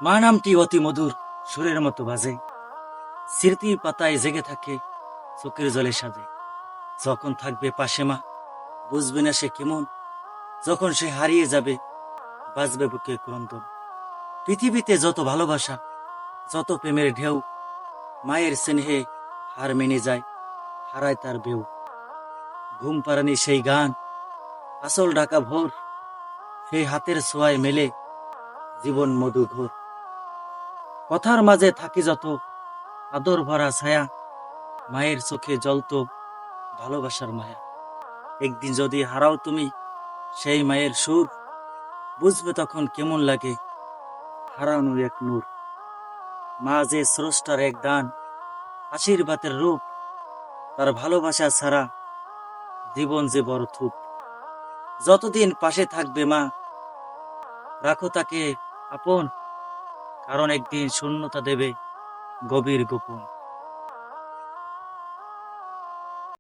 মা নামটি অতি মধুর সুরের মতো বাজে, স্মৃতির পাতায় জেগে থাকে, চোখের জলে সাজে। যখন থাকবে পাশে মা, বুঝবে না সে কেমন, যখন সে হারিয়ে যাবে, বাজবে বুকে ক্রন্দন। পৃথিবীতে যত ভালোবাসা, যত প্রেমের ঢেউ, মায়ের স্নেহে হার মেনে যায়, হারায় তার বেউ। ঘুম পাড়ানি সেই গান, আসল ঢাকা ভোর, সেই হাতের ছোঁয়ায় মেলে জীবন মধু ঘোর। কথার মাঝে থাকি যত আদর ভরা ছায়া, মায়ের চোখে জ্বলতো ভালোবাসার মায়া। একদিন যদি হারাও তুমি সেই মায়ের সুর, বুঝবে তখন কেমন লাগে হারানো এক নূর। মা যে স্রষ্টার এক দান, আশীর্বাদের রূপ, তার ভালোবাসা ছাড়া জীবন যে বড় থুপ। যতদিন পাশে থাকবে মা, রাখো তাকে আপন, কারণ একদিন শূন্যতা দেবে গভীর গোপন।